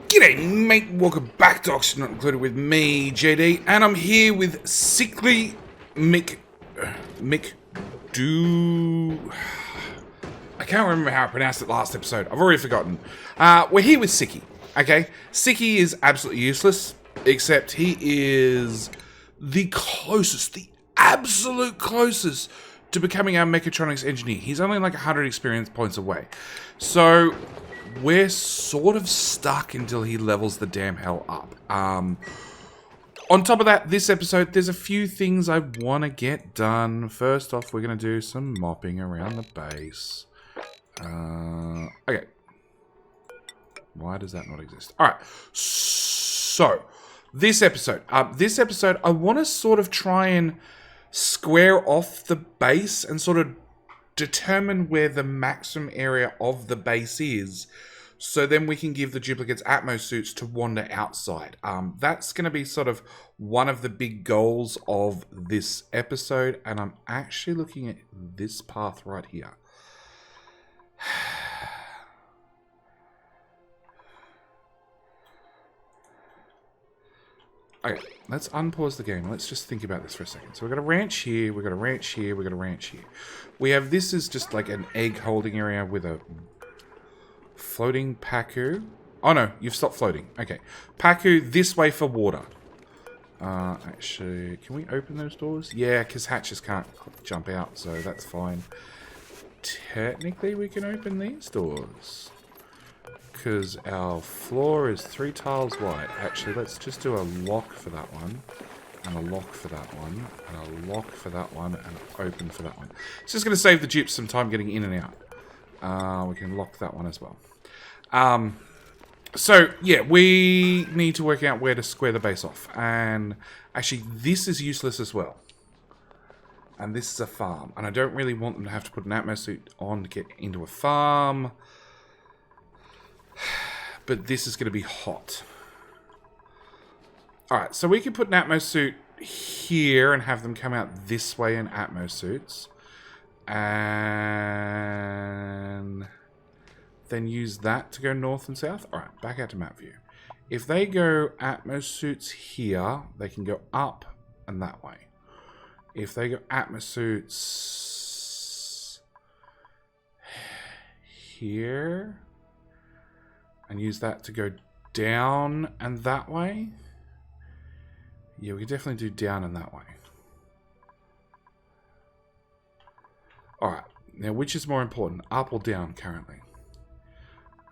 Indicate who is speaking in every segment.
Speaker 1: G'day mate, welcome back to Oxygen Not Included with me, JD, and I'm here with Sickly Mick Do. I can't remember how I pronounced it last episode, I've already forgotten. We're here with Sicky, okay? Sicky is absolutely useless, except he is the absolute closest to becoming our mechatronics engineer. He's only like 100 experience points away. So we're sort of stuck until he levels the damn hell up. On top of that, this episode, there's a few things I want to get done. First off, we're going to do some mopping around the base. Okay. Why does that not exist? Alright, so this episode, I want to sort of try and square off the base and sort of determine where the maximum area of the base is, so then we can give the duplicates Atmos suits to wander outside. That's going to be sort of one of the big goals of this episode, and I'm actually looking at this path right here. Okay, let's unpause the game. Let's just think about this for a second. So we've got a ranch here, we've got a ranch here, we've got a ranch here. We have this is just like an egg holding area with a floating Paku. Oh no, you've stopped floating. Okay. Paku this way for water. Actually, can we open those doors? Yeah, because hatches can't jump out, so that's fine. Technically, we can open these doors, because our floor is 3 tiles wide. Actually, let's just do a lock for that one, and a lock for that one, and a lock for that one, and open for that one. It's just going to save the dupes some time getting in and out. We can lock that one as well. So, yeah, we need to work out where to square the base off. And actually, this is useless as well. And this is a farm. And I don't really want them to have to put an Atmos suit on to get into a farm. But this is going to be hot. Alright, so we can put an Atmos suit here and have them come out this way in Atmos suits. And then use that to go north and south. Alright, back out to map view. If they go Atmos suits here, they can go up and that way. If they go Atmos suits here and use that to go down and that way. Yeah, we can definitely do down and that way. Alright, now which is more important, up or down currently?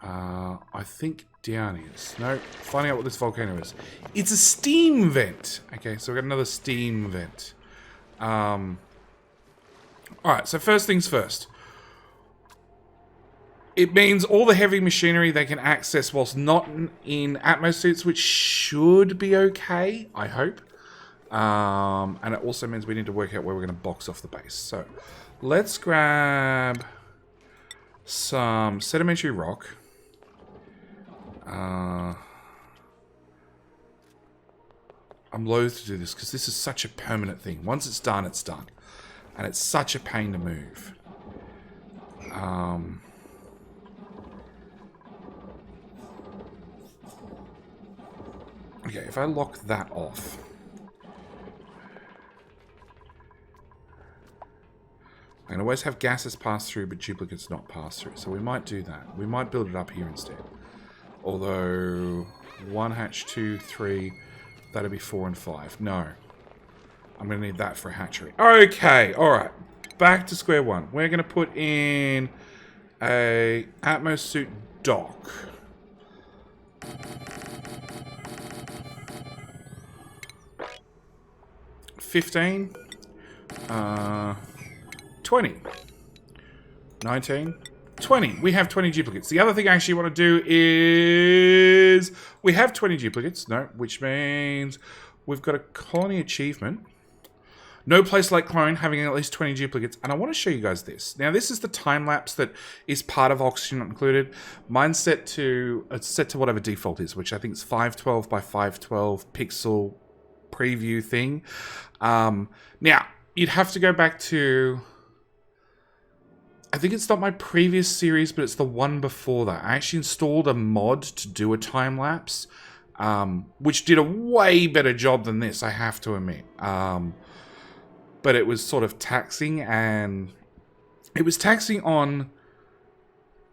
Speaker 1: I think down is. No, finding out what this volcano is. It's a steam vent! Okay, so we've got another steam vent. Alright, so first things first. It means all the heavy machinery they can access whilst not in Atmos suits, which should be okay, I hope. And it also means we need to work out where we're going to box off the base. So, let's grab some sedimentary rock. I'm loath to do this because this is such a permanent thing. Once it's done, it's done. And it's such a pain to move. Okay, if I lock that off. I can always have gases pass through, but duplicates not pass through. So we might do that. We might build it up here instead. Although, 1 hatch, 2, 3, that'd be 4 and 5. No. I'm going to need that for a hatchery. Okay, alright. Back to square one. We're going to put in a Atmos suit dock. $15. 20. 19. 20. We have 20 duplicates. The other thing I actually want to do is we have 20 duplicates. No, which means we've got a colony achievement. No place like clone having at least 20 duplicates. And I want to show you guys this. Now, this is the time-lapse that is part of Oxygen Not Included. Mine's set to whatever default is, which I think is 512 by 512 pixel preview thing. Now, you'd have to go back to I think it's not my previous series, but it's the one before that. I actually installed a mod to do a time-lapse, which did a way better job than this, I have to admit. But it was sort of taxing, and it was taxing on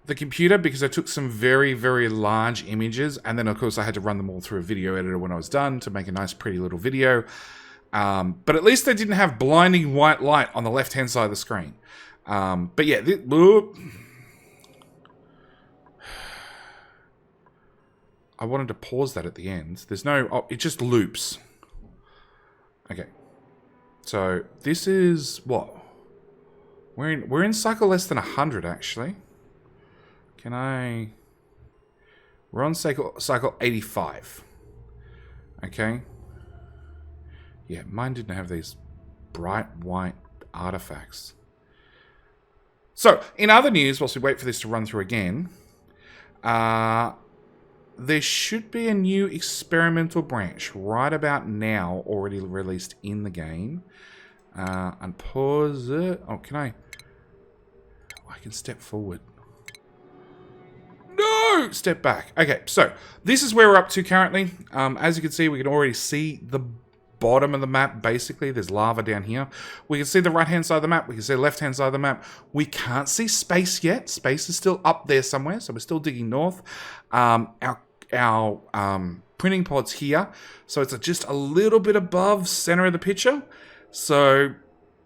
Speaker 1: the computer because I took some very, very large images, and then of course I had to run them all through a video editor when I was done to make a nice pretty little video. But at least I didn't have blinding white light on the left-hand side of the screen. But yeah, I wanted to pause that at the end. There's no, oh, it just loops. Okay. So this is what? We're in cycle less than 100 actually. We're on cycle 85. Okay. Yeah, mine didn't have these bright white artifacts. So, in other news, whilst we wait for this to run through again, there should be a new experimental branch right about now, already released in the game. Unpause it. Oh, can I? Oh, I can step forward. No! Step back. Okay, so this is where we're up to currently. As you can see, we can already see the bottom of the map, basically. There's lava down here. We can see the right-hand side of the map. We can see the left-hand side of the map. We can't see space yet. Space is still up there somewhere, so we're still digging north. Our printing pod's here, so it's just a little bit above center of the picture. So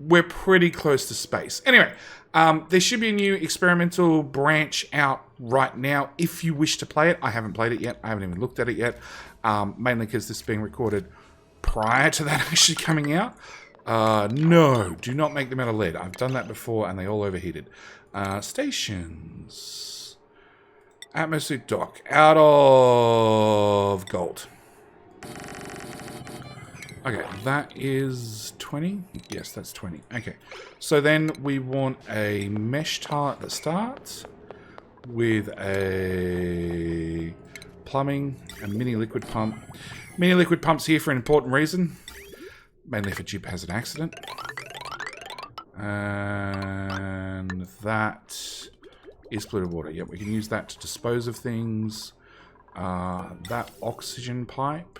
Speaker 1: we're pretty close to space. Anyway, there should be a new experimental branch out right now if you wish to play it. I haven't played it yet. I haven't even looked at it yet, mainly because this is being recorded prior to that actually coming out. No, do not make them out of lead. I've done that before and they all overheated. Stations. Atmosphere dock. Out of gold. Okay, that is 20. Yes, that's 20. Okay, so then we want a mesh tile at the start with a plumbing, a mini liquid pump. Mini liquid pump's here for an important reason. Mainly if a dupe has an accident. And that is polluted water. Yep, we can use that to dispose of things. That oxygen pipe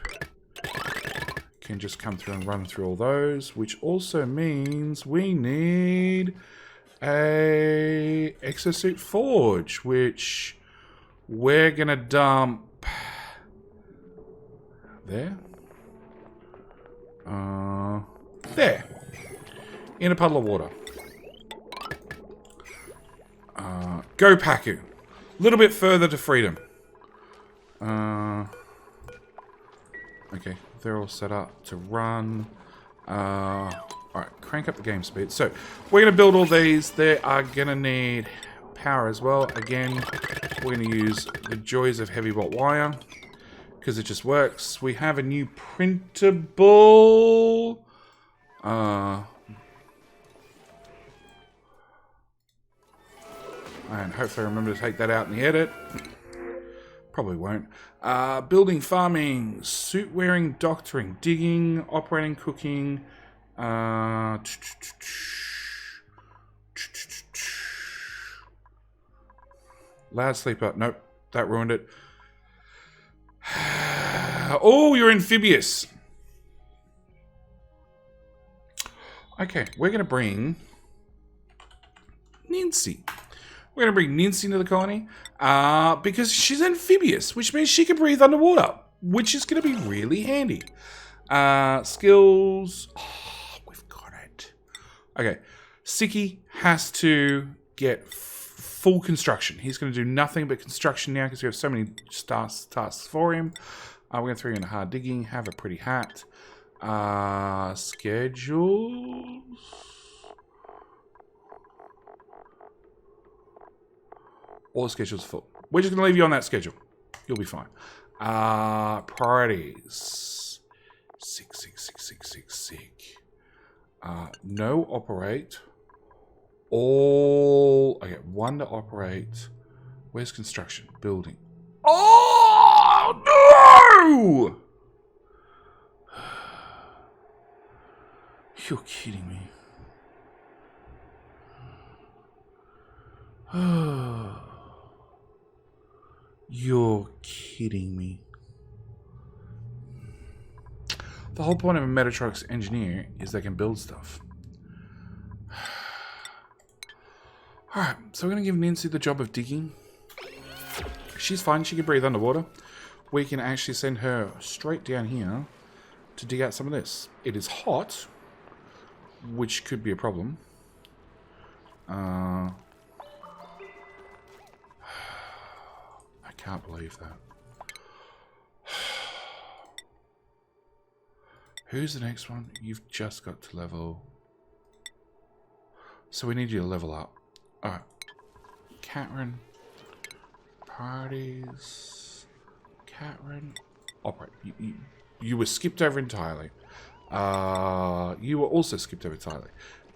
Speaker 1: can just come through and run through all those, which also means we need a exosuit forge, which we're gonna dump there. There. In a puddle of water. Go Paku. A little bit further to freedom. Okay, they're all set up to run. Alright, crank up the game speed. So, we're going to build all these. They are going to need power as well. Again, we're going to use the joys of heavy bolt wire, because it just works. We have a new printable... and hopefully I remember to take that out in the edit. Probably won't. Building, farming, suit wearing, doctoring, digging, operating, cooking. Loud sleeper. Nope, that ruined it. Oh, you're amphibious. Okay, we're going to bring Nancy. We're going to bring Nancy into the colony because she's amphibious, which means she can breathe underwater, which is going to be really handy. Skills. Oh, we've got it. Okay. Sicky has to get full construction. He's going to do nothing but construction now because we have so many tasks for him. We're going to throw you in hard digging. Have a pretty hat. Schedules. All the schedules are full. We're just going to leave you on that schedule. You'll be fine. Priorities. Sick. No operate. All... Okay, 1 to operate. Where's construction? Building. Oh, no! You're kidding me. You're kidding me. The whole point of a Metatronics engineer is they can build stuff. Alright, so we're going to give Nancy the job of digging. She's fine, she can breathe underwater. We can actually send her straight down here to dig out some of this. It is hot, which could be a problem. I can't believe that. Who's the next one? You've just got to level. So we need you to level up. Alright. Catherine. Parties. Catherine. Operate. You were skipped over entirely. You were also skipped over entirely.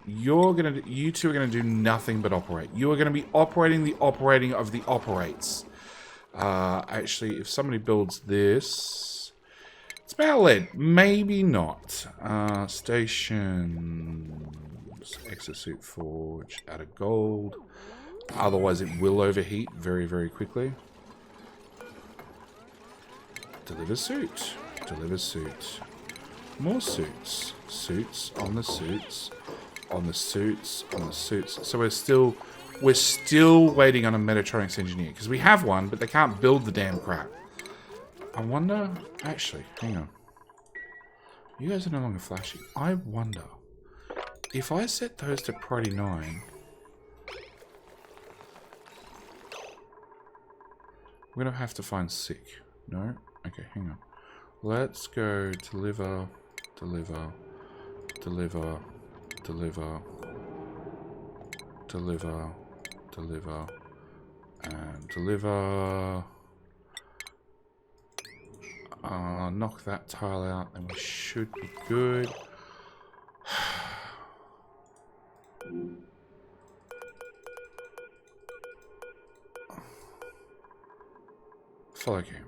Speaker 1: You two are gonna do nothing but operate. You are gonna be operating the operating of the operates. Actually, if somebody builds this, it's about lead. Maybe not. Stations. Exosuit forge. Out of gold. Otherwise, it will overheat very, very quickly. Deliver suit. Deliver suit. More suits. Suits on the suits. On the suits. On the suits. So we're still waiting on a Metatronics engineer. Because we have one, but they can't build the damn crap. I wonder... Actually, hang on. You guys are no longer flashing. I wonder... If I set those to priority 9... We're going to have to find sick. No? Okay, hang on. Let's go deliver, deliver, deliver, deliver, deliver, deliver, and deliver. Knock that tile out, and we should be good. Follow game.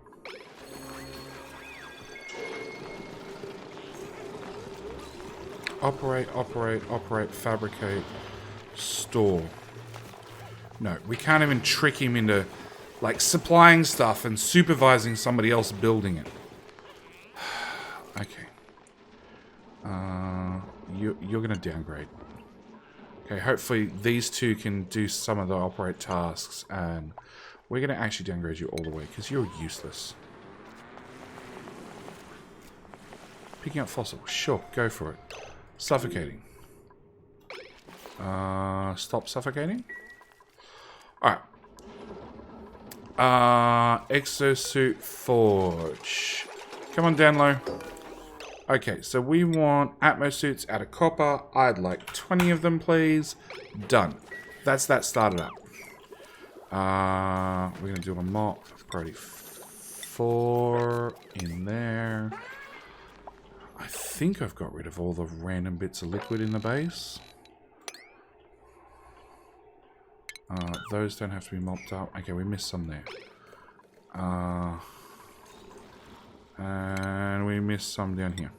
Speaker 1: Operate, operate, operate, fabricate, store. No, we can't even trick him into, like, supplying stuff and supervising somebody else building it. Okay. You're gonna downgrade. Okay, hopefully these two can do some of the operate tasks, and we're gonna actually downgrade you all the way, because you're useless. Picking up fossil. Sure, go for it. Suffocating. Stop suffocating. Alright. Exosuit forge. Come on down low. Okay, so we want Atmos suits out of copper. I'd like 20 of them, please. Done. That's that started up. We're going to do a mop. Priority 4 in there. I think I've got rid of all the random bits of liquid in the base. Those don't have to be mopped up. Okay, we missed some there. And we missed some down here.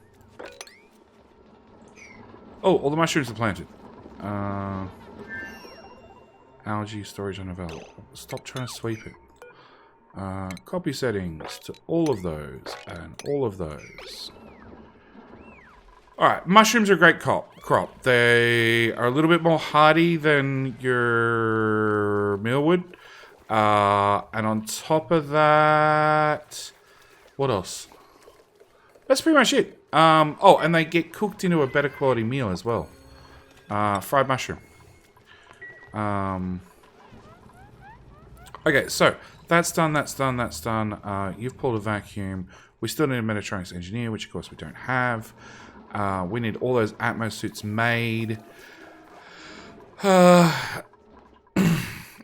Speaker 1: Oh, all the mushrooms are planted. Algae storage unavailable. Stop trying to sweep it. Copy settings to all of those and all of those. Alright, mushrooms are a great crop. They are a little bit more hardy than your mealwood. And on top of that... What else? That's pretty much it. Oh, and they get cooked into a better quality meal as well. Fried mushroom. Okay, so that's done, that's done, that's done. You've pulled a vacuum. We still need a Metatronics engineer, which of course we don't have. We need all those Atmos suits made. And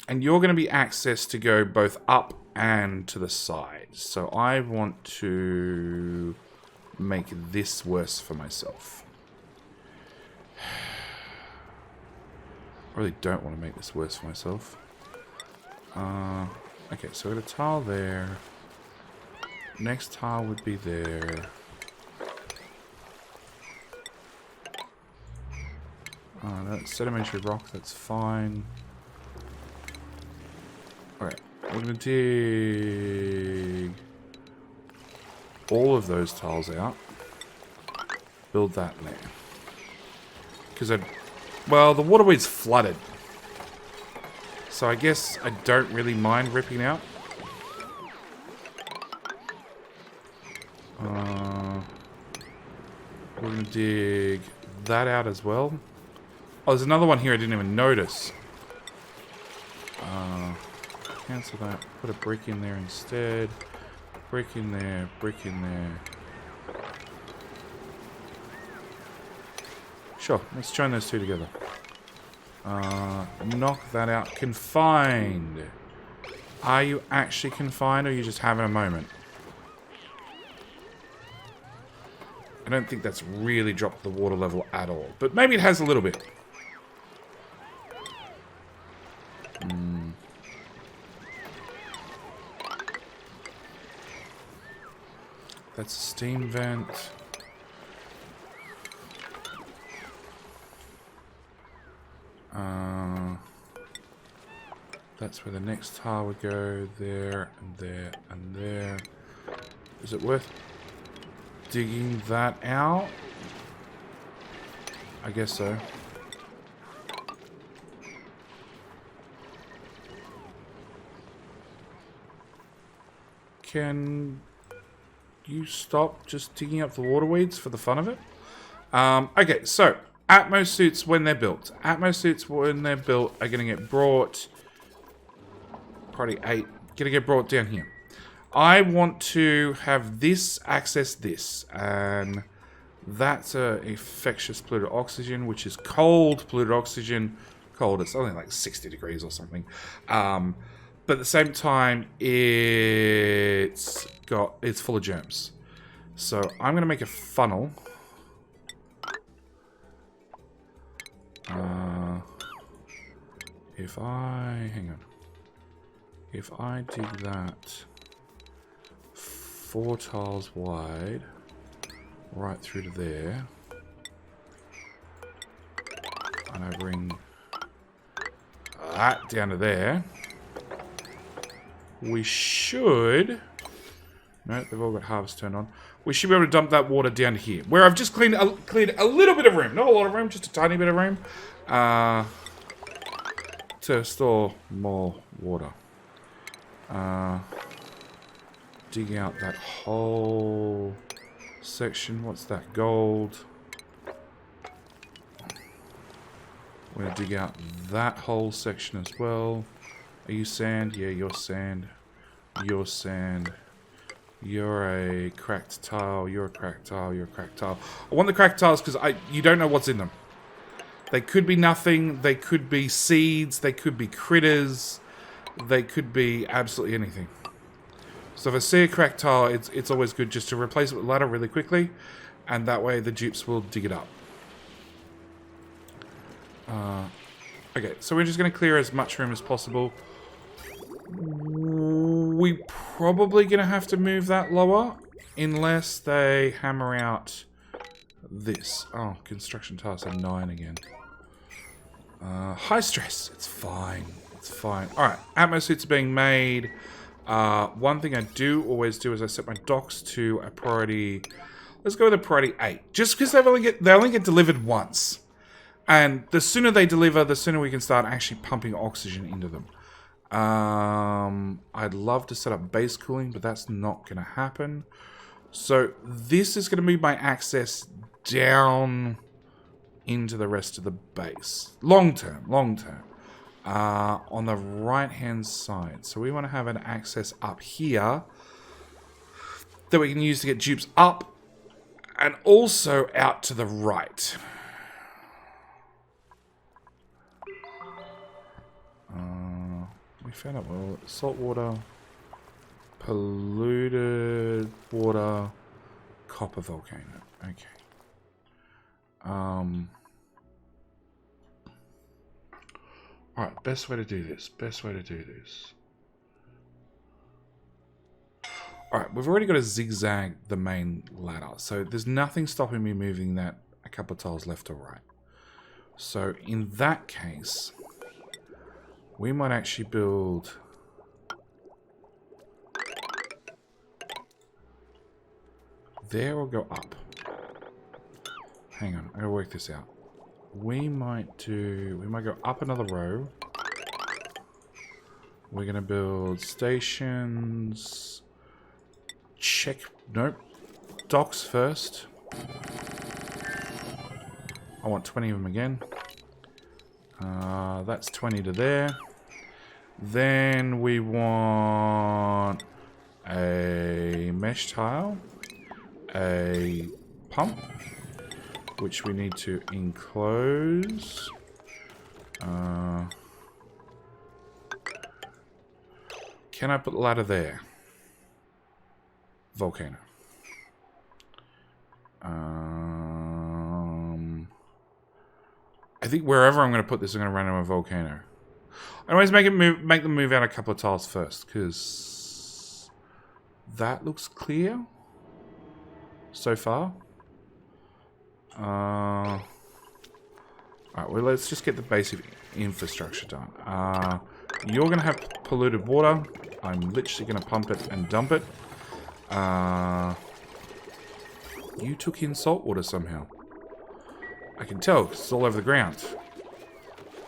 Speaker 1: you're going to be accessed to go both up and to the side. So I want to make this worse for myself. I really don't want to make this worse for myself. Okay, so we got a tile there. Next tile would be there. That's sedimentary rock, that's fine. Alright, we're going to dig all of those tiles out. Build that there. Because well, the waterway's flooded. So I guess I don't really mind ripping out. We're going to dig that out as well. Oh, there's another one here I didn't even notice. Cancel that. Put a brick in there instead. Brick in there. Brick in there. Sure. Let's join those two together. Knock that out. Confined. Are you actually confined, or are you just having a moment? I don't think that's really dropped the water level at all. But maybe it has a little bit. That's a steam vent. That's where the next tile would go. There, and there, and there. Is it worth digging that out? I guess so. Can you stop just digging up the water weeds for the fun of it? Okay, so Atmos suits when they're built. Atmos suits when they're built are going to get brought... Priority 8. Going to get brought down here. I want to have this access this. And that's a infectious polluted oxygen, which is cold polluted oxygen. Cold, it's only like 60 degrees or something. But at the same time, it's full of germs. So I'm going to make a funnel. Hang on. If I dig that 4 tiles wide, right through to there, and I bring that down to there, we should... No, they've all got harvest turned on. We should be able to dump that water down here, where I've just cleared a little bit of room. Not a lot of room, just a tiny bit of room. To store more water. Dig out that whole section. What's that? Gold. We're going to dig out that whole section as well. Are you sand? Yeah, you're sand. You're sand. You're a cracked tile. You're a cracked tile. You're a cracked tile. I want the cracked tiles because you don't know what's in them. They could be nothing. They could be seeds. They could be critters. They could be absolutely anything. So if I see a cracked tile, it's always good just to replace it with ladder really quickly. And that way the dupes will dig it up. Okay, so we're just going to clear as much room as possible. We're probably going to have to move that lower. Unless they hammer out this. Oh, construction tasks are 9 again. High stress. It's fine. It's fine. Alright, Atmos suits are being made. One thing I do always do is I set my docks to a priority... Let's go with a priority 8. Just because they only get delivered once. And the sooner they deliver, the sooner we can start actually pumping oxygen into them. I'd love to set up base cooling, but that's not going to happen. So this is going to be my access down into the rest of the base. Long term. On the right-hand side. So we want to have an access up here that we can use to get dupes up and also out to the right. We found out, well, salt water, polluted water, copper volcano. Okay. Alright, best way to do this. Alright, we've already got to zigzag the main ladder. So there's nothing stopping me moving that a couple of tiles left or right. So in that case, we might actually build there or go up? Hang on, I gotta work this out. We might go up another row. We're gonna build stations. Check, nope. Docks first. I want 20 of them again. That's 20 to there. Then we want a mesh tile, a pump, which we need to enclose. Can I put the ladder there? Volcano. I think wherever I'm going to put this, I'm going to run into a volcano. I always make them move out a couple of tiles first, because that looks clear so far. Alright, well, let's just get the basic infrastructure done. You're going to have polluted water. I'm literally going to pump it and dump it. You took in salt water somehow. I can tell, because it's all over the ground.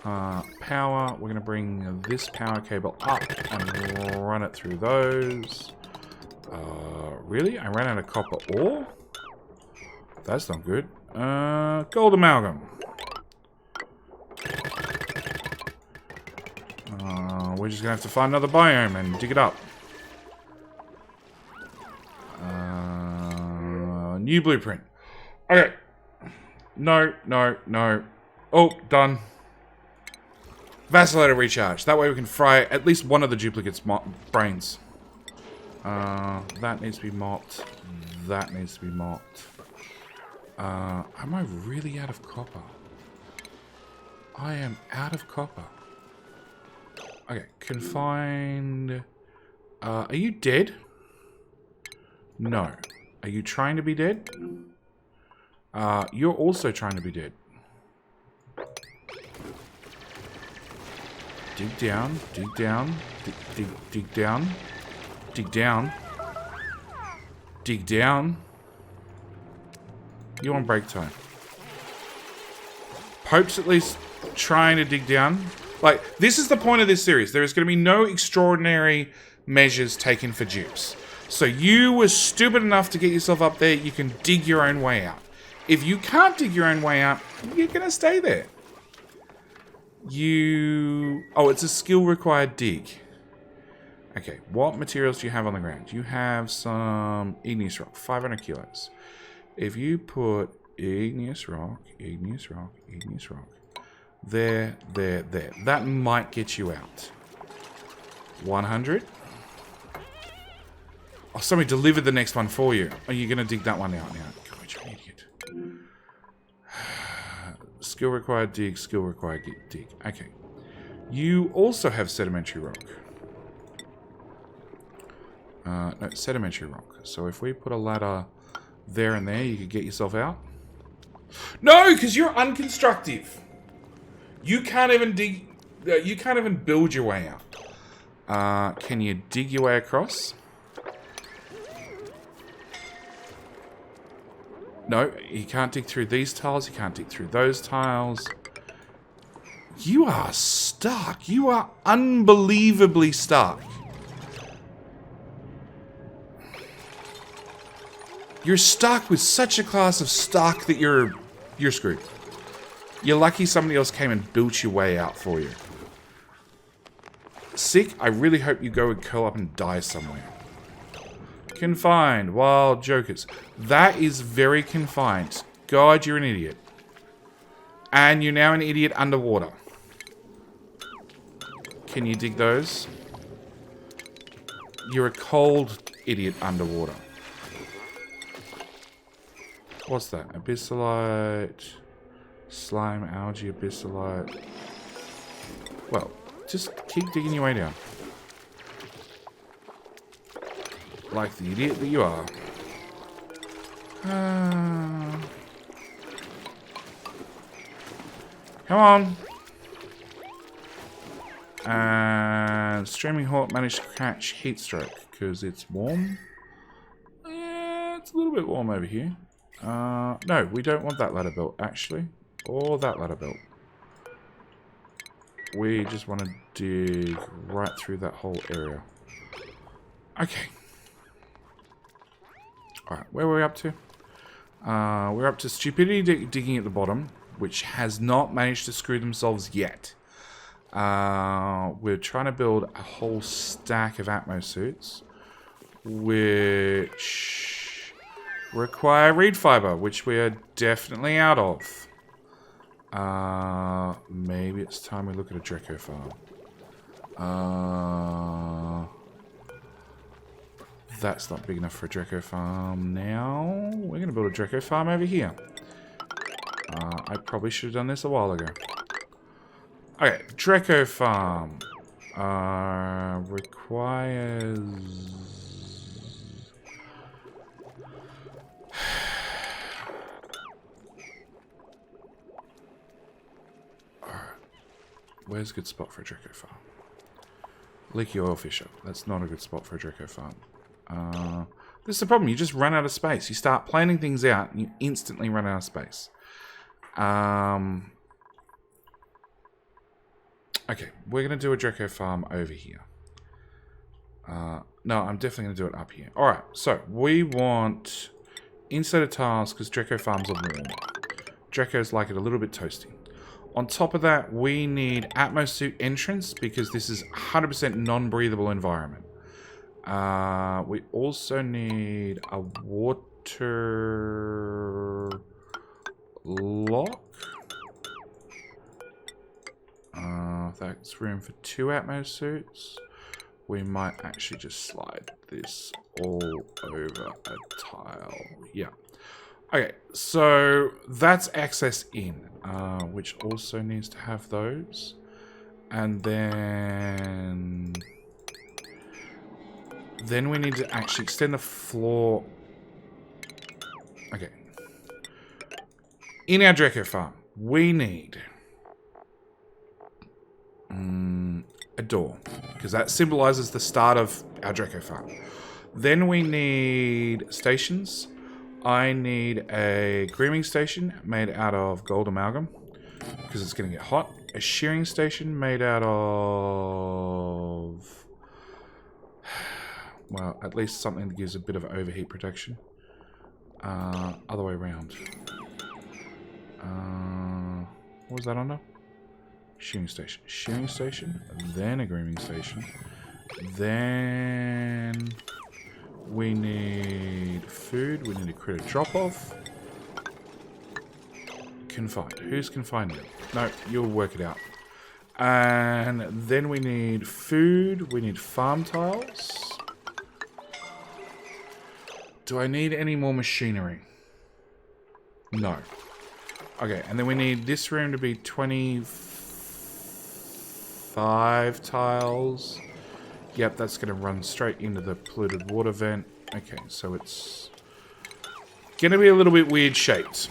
Speaker 1: Power, we're going to bring this power cable up and run it through those. Really? I ran out of copper ore? That's not good. Gold amalgam. We're just going to have to find another biome and dig it up. New blueprint. Okay. No. Oh, done. Vacillator recharge. That way we can fry at least one of the duplicates' brains. That needs to be mopped. That needs to be mopped. Am I really out of copper? I am out of copper. Okay, confined. Are you dead? No. Are you trying to be dead? You're also trying to be dead. Dig down, dig down, dig down, dig down, dig down. You're on break time. Pope's at least trying to dig down. Like, this is the point of this series. There is going to be no extraordinary measures taken for dupes. So you were stupid enough to get yourself up there, you can dig your own way out. If you can't dig your own way out, you're going to stay there. Oh, it's a skill required dig. Okay, what materials do you have on the ground? You have some igneous rock, 500 kilos. If you put igneous rock, there, that might get you out. 100. Oh, somebody delivered the next one for you. Are you going to dig that one out now? God, you're an idiot. Skill required dig, skill required dig. Okay. You also have sedimentary rock. No, sedimentary rock. So if we put a ladder there and there, you could get yourself out. No, because you're unconstructive. You can't even dig. You can't even build your way out. Can you dig your way across? No, you can't dig through these tiles. You can't dig through those tiles. You are stuck. You are unbelievably stuck. You're stuck with such a class of stuck that you're screwed. You're lucky somebody else came and built your way out for you. Sick, I really hope you go and curl up and die somewhere. Confined, wild jokers. That is very confined. God, you're an idiot. And you're now an idiot underwater. Can you dig those? You're a cold idiot underwater. What's that? Abyssalite, slime, algae, abyssalite. Well, just keep digging your way down. Like the idiot that you are. Come on. And Streaming Hawk managed to catch heat stroke because it's warm. It's a little bit warm over here. No, we don't want that ladder belt, actually. Or that ladder belt. We just want to dig right through that whole area. Okay. Alright, where were we up to? We're up to stupidity digging at the bottom, which has not managed to screw themselves yet. We're trying to build a whole stack of Atmo suits, which require reed fiber, which we are definitely out of. Maybe it's time we look at a Drecko farm. That's not big enough for a Drecko farm now. We're going to build a Drecko farm over here. I probably should have done this a while ago. Okay, Drecko farm requires... Where's a good spot for a Drecko farm? Leaky oil fisher. That's not a good spot for a Drecko farm. This is the problem. You just run out of space. You start planning things out and you instantly run out of space. Okay, we're going to do a Drecko farm over here. No, I'm definitely going to do it up here. Alright, so we want insulated tiles because Drecko farms are warm. Dreckos like it a little bit toasty. On top of that, we need Atmosuit entrance because this is 100% non-breathable environment. We also need a water lock. That's room for 2 Atmosuits. We might actually just slide this all over a tile. Yeah. Okay, so that's access in, which also needs to have those. And then we need to actually extend the floor. Okay. In our Drecko farm, we need a door, because that symbolizes the start of our Drecko farm. Then we need stations. I need a grooming station made out of gold amalgam, because it's going to get hot. A shearing station made out of... well, at least something that gives a bit of overheat protection. Other way around. What was that under? Shearing station. Shearing station, then a grooming station. Then... we need food. We need a critter drop-off. Confined. Who's confined now? No, you'll work it out. And then we need food. We need farm tiles. Do I need any more machinery? No. Okay, and then we need this room to be 25 tiles. Yep, that's going to run straight into the polluted water vent. Okay, so it's going to be a little bit weird shaped.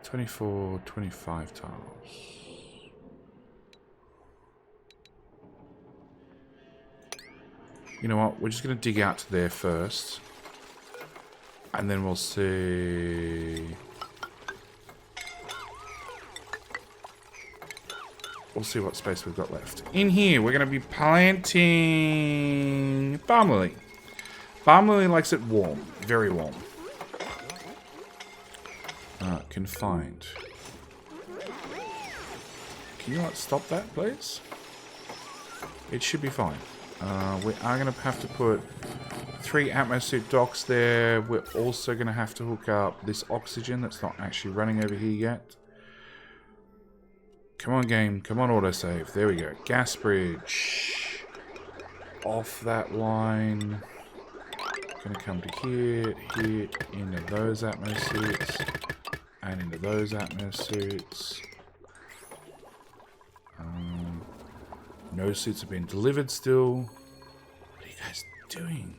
Speaker 1: 24, 25 tiles. You know what? We're just going to dig out to there first. And then we'll see... we'll see what space we've got left. In here, we're going to be planting balm lily. Balm lily likes it warm. Very warm. Confined. Can you stop that, please? It should be fine. We are going to have to put 3 Atmosuit docks there. We're also going to have to hook up this oxygen that's not actually running over here yet. Come on, game. Come on, autosave. There we go. Gas bridge. Off that line. Gonna come to here, here, into those Atmosuits, and into those Atmosuits. No suits have been delivered still. What are you guys doing?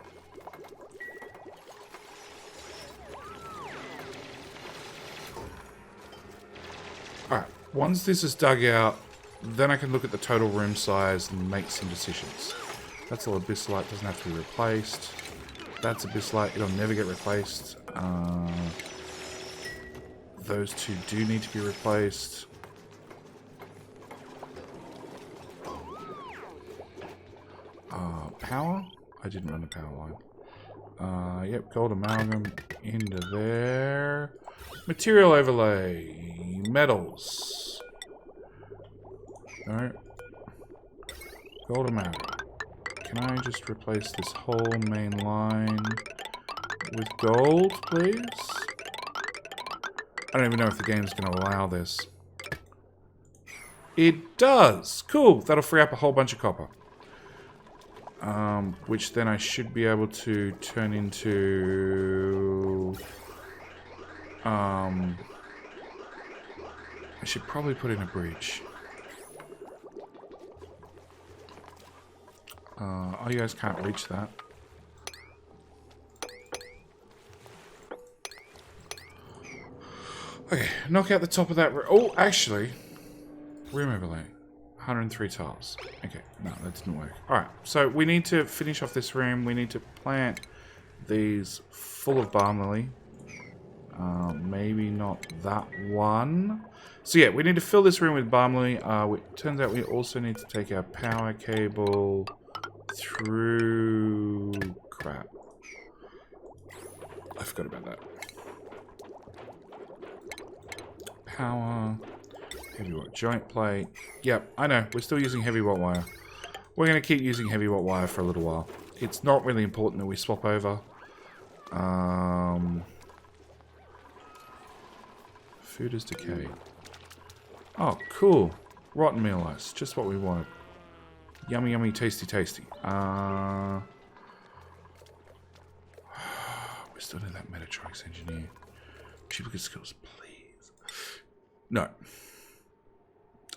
Speaker 1: Alright, once this is dug out, then I can look at the total room size and make some decisions. That's all abyssalite, doesn't have to be replaced. That's abyssalite, it'll never get replaced. Those two do need to be replaced. Power? I didn't run the power line. Yep, gold amalgam into there. Material overlay. Metals. No. Gold amalgam. Can I just replace this whole main line with gold, please? I don't even know if the game's going to allow this. It does! Cool! That'll free up a whole bunch of copper. Which then I should be able to turn into... I should probably put in a bridge. Oh, you guys can't reach that. Okay, knock out the top of that. Oh, actually, room overlay. 103 tiles. Okay, no, that didn't work. Alright, so we need to finish off this room. We need to plant these full of balm lily. Maybe not that one. So yeah, we need to fill this room with balm lily. It turns out we also need to take our power cable through... Crap. I forgot about that. Power... Heavy watt joint plate. Yep, I know. We're still using heavy watt wire. We're going to keep using heavy watt wire for a little while. It's not really important that we swap over. Food is decayed. Oh, cool. Rotten meal ice. Just what we wanted. Yummy, yummy, tasty, tasty. We still need that Metatronics engineer. Duplicate skills, please. No.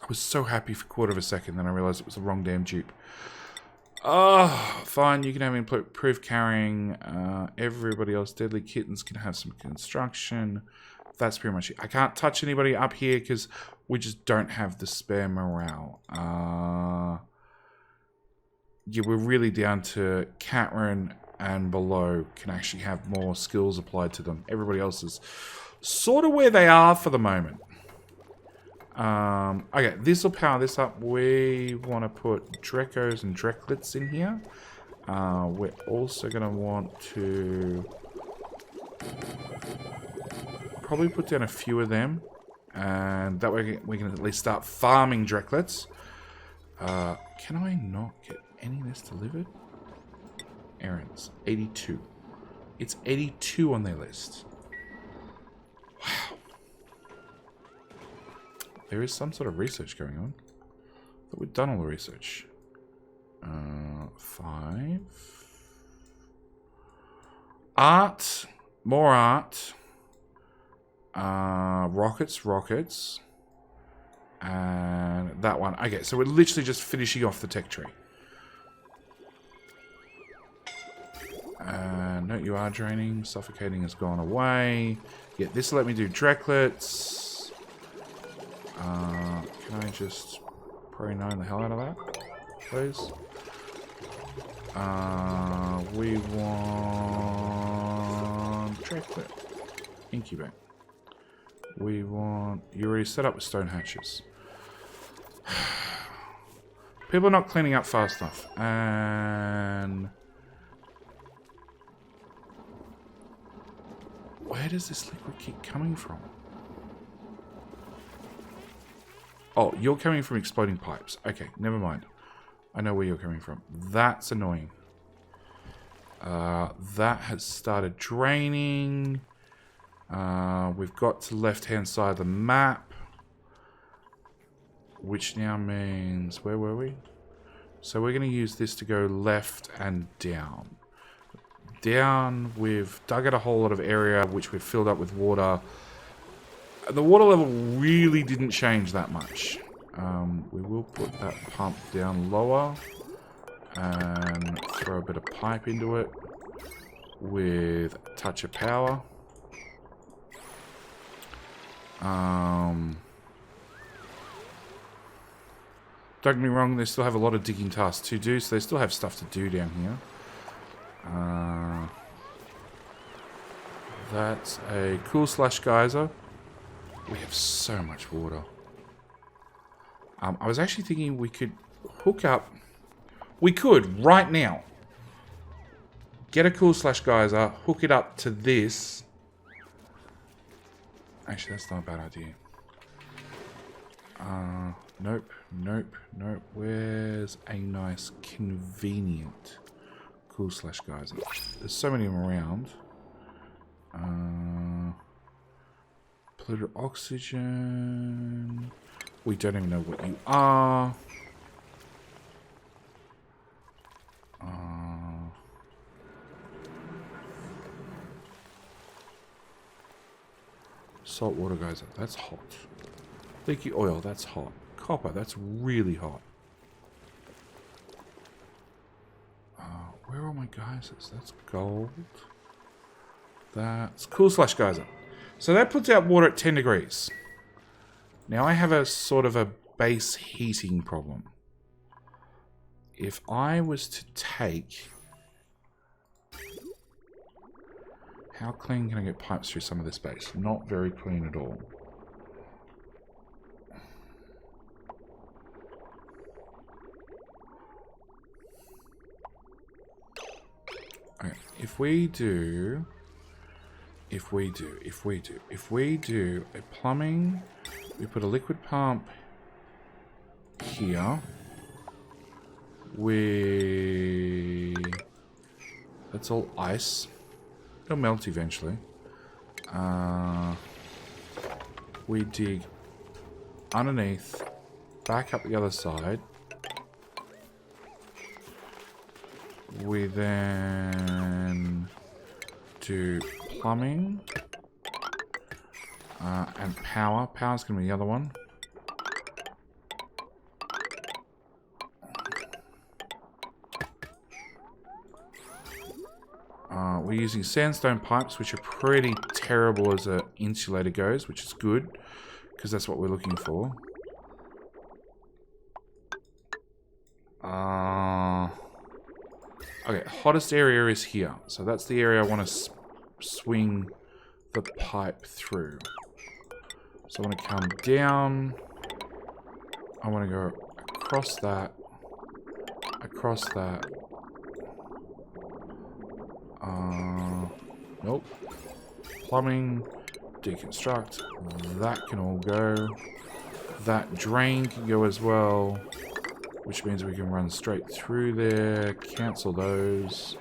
Speaker 1: I was so happy for a quarter of a second, then I realized it was the wrong damn dupe. Oh, fine. You can have improved carrying. Everybody else, deadly kittens, can have some construction. That's pretty much it. I can't touch anybody up here because we just don't have the spare morale. Yeah, we're really down to Catrin and below can actually have more skills applied to them. Everybody else is sort of where they are for the moment. Okay, this will power this up. We want to put Dreckos and Drecklets in here. We're also going to want to probably put down a few of them. And that way we can at least start farming Drecklets. Can I not get any of this delivered? Errands, 82. It's 82 on their list. Wow. There is some sort of research going on. But we've done all the research. 5. Art. More art. Rockets. And that one. Okay, so we're literally just finishing off the tech tree. No, you are draining. Suffocating has gone away. Yeah, this will let me do Drecklets. Can I just Pro 9 the hell out of that, please? We want Drecklet. Incubate. We want... You already set up with stone hatches. People are not cleaning up fast enough. And... Where does this liquid keep coming from? Oh, you're coming from exploding pipes. Okay, never mind. I know where you're coming from. That's annoying. That has started draining. We've got to the left-hand side of the map. Which now means... Where were we? So we're going to use this to go left and down. Down, we've dug out a whole lot of area which we've filled up with water. The water level really didn't change that much. We will put that pump down lower and throw a bit of pipe into it with a touch of power. Don't get me wrong, they still have a lot of digging tasks to do, so they still have stuff to do down here. That's a cool slash geyser. We have so much water. I was actually thinking we could hook up. We could, right now, get a cool slash geyser, hook it up to this. Actually, that's not a bad idea. Nope, nope, nope. Where's a nice, convenient cool slash geyser? There's so many of them around. Polluted oxygen. We don't even know what you are. Salt water geyser. That's hot. Leaky oil. That's hot. Copper. That's really hot. Where are my geysers? That's gold. That's cool slash geyser. So that puts out water at 10 degrees. Now I have a sort of a base heating problem. If I was to take... How clean can I get pipes through some of this base? Not very clean at all. Okay, if we do a plumbing, we put a liquid pump here. That's all ice. It'll melt eventually. We dig underneath, back up the other side. We then do plumbing and power. Power's going to be the other one. We're using sandstone pipes, which are pretty terrible as an insulator goes, which is good, because that's what we're looking for. Okay, hottest area is here. So that's the area I want to swing the pipe through. So I want to come down. I want to go across that. Across that. Nope. Plumbing. Deconstruct. That can all go. That drain can go as well. Which means we can run straight through there. Cancel those.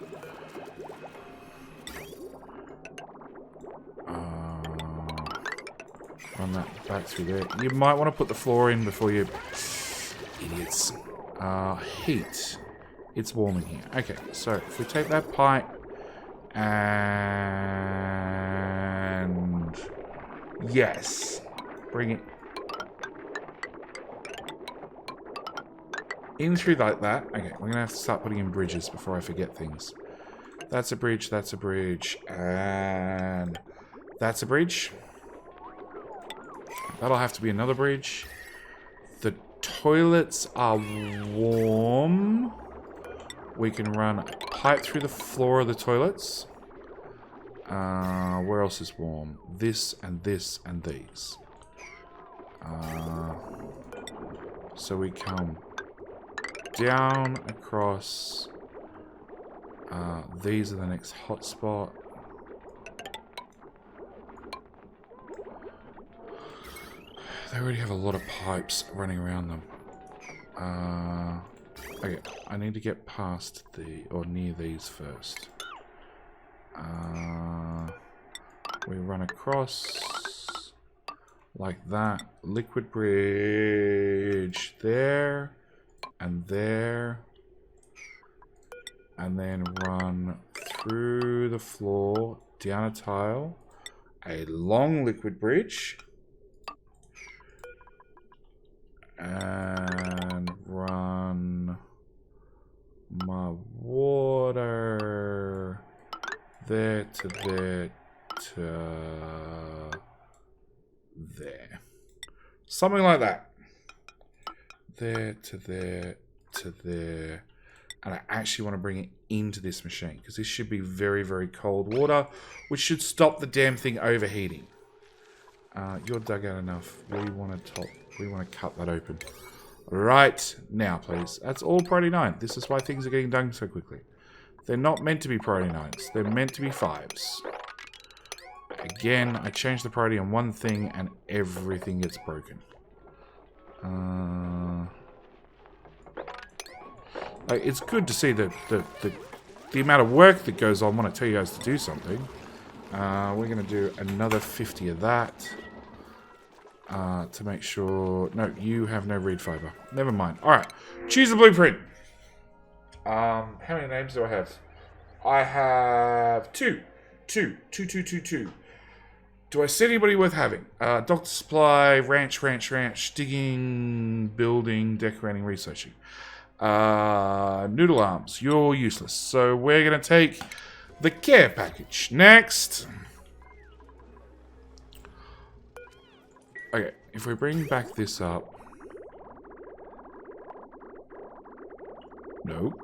Speaker 1: Run that back through there. You might want to put the floor in before you... Idiots. Heat. It's warm in here. Okay, so if we take that pipe and... Yes. Bring it in through like that. Okay, we're going to have to start putting in bridges before I forget things. That's a bridge, and that's a bridge. That'll have to be another bridge. The toilets are warm. We can run a pipe through the floor of the toilets. Where else is warm? This and this and these. So we come down across. These are the next hotspot. They already have a lot of pipes running around them. Okay, I need to get past or near these first. We run across like that. Liquid bridge there and there. And then run through the floor, down a tile, a long liquid bridge, and run my water there to there to there. Something like that. there to there to there. And I actually want to bring it into this machine because this should be very, very cold water, which should stop the damn thing overheating. You're dug out enough. We want to cut that open. Right now, please. That's all priority 9. This is why things are getting done so quickly. They're not meant to be priority 9s. They're meant to be 5s. Again, I changed the priority on one thing and everything gets broken. It's good to see the amount of work that goes on when I tell you guys to do something. We're going to do another 50 of that. To make sure... No, you have no reed fiber. Never mind. Alright. Choose a blueprint. How many names do I have? I have 2. 2. Do I see anybody worth having? Doctor Supply, ranch, digging, building, decorating, researching. Noodle Arms, you're useless. So we're going to take the care package. Next. Okay, if we bring back this up. Nope.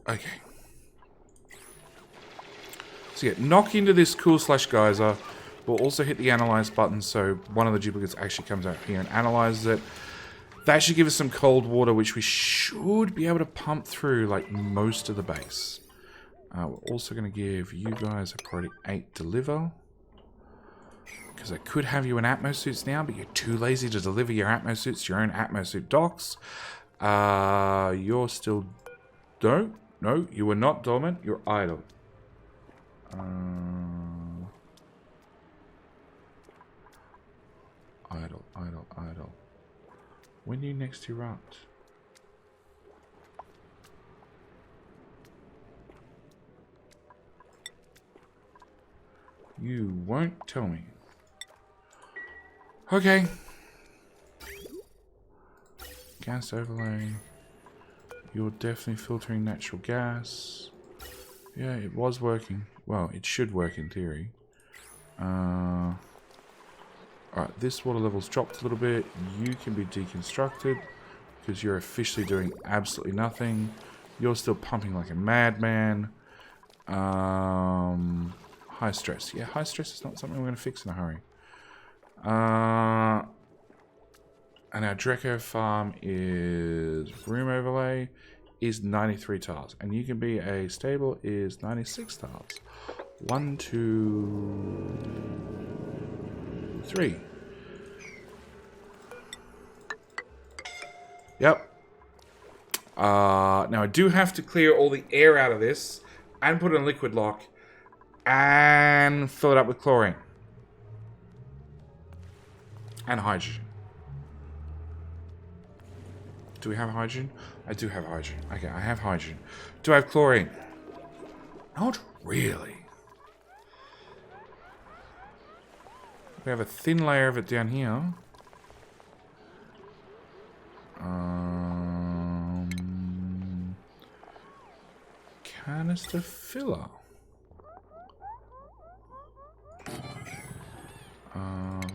Speaker 1: Okay. So yeah, knock into this cool slash geyser. We'll also hit the analyze button so one of the duplicates actually comes out here and analyzes it. That should give us some cold water, which we should be able to pump through like most of the base. We're also going to give you guys a priority 8 deliver. Because I could have you in atmosuits now, but you're too lazy to deliver your atmosuits to your own atmosuit docks. You're still... No, you are not dormant. You're idle. Idle. When do you next erupt? You won't tell me. Okay. Gas overlay. You're definitely filtering natural gas. Yeah, it was working. Well, it should work in theory. Alright, this water level's dropped a little bit. You can be deconstructed because you're officially doing absolutely nothing. You're still pumping like a madman. High stress. Yeah, high stress is not something we're going to fix in a hurry. And our Drecko farm is room overlay is 93 tiles. And you can be a stable is 96 tiles. 1, 2, 3. Yep. Now I do have to clear all the air out of this and put it in liquid lock and fill it up with chlorine and hydrogen. Do we have hydrogen? I do have hydrogen. Okay, I have hydrogen. Do I have chlorine? Not really. We have a thin layer of it down here. Canister filler.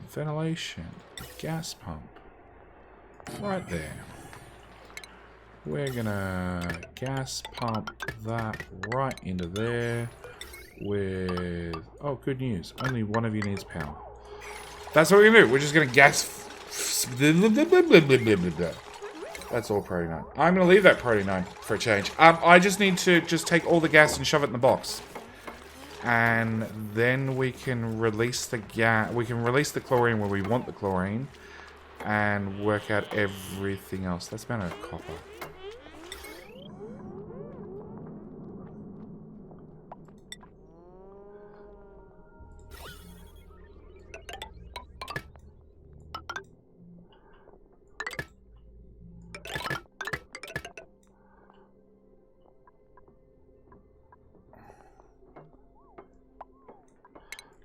Speaker 1: Ventilation. Gas pump. Right there. We're gonna gas pump that right into there with... Oh, good news. Only one of you needs power. That's what we're gonna do. We're just gonna gas... That's all priority 9. I'm gonna leave that priority 9 for a change. I just need to just take all the gas and shove it in the box. And then we can release the gas. We can release the chlorine where we want the chlorine. And work out everything else. That's about a copper.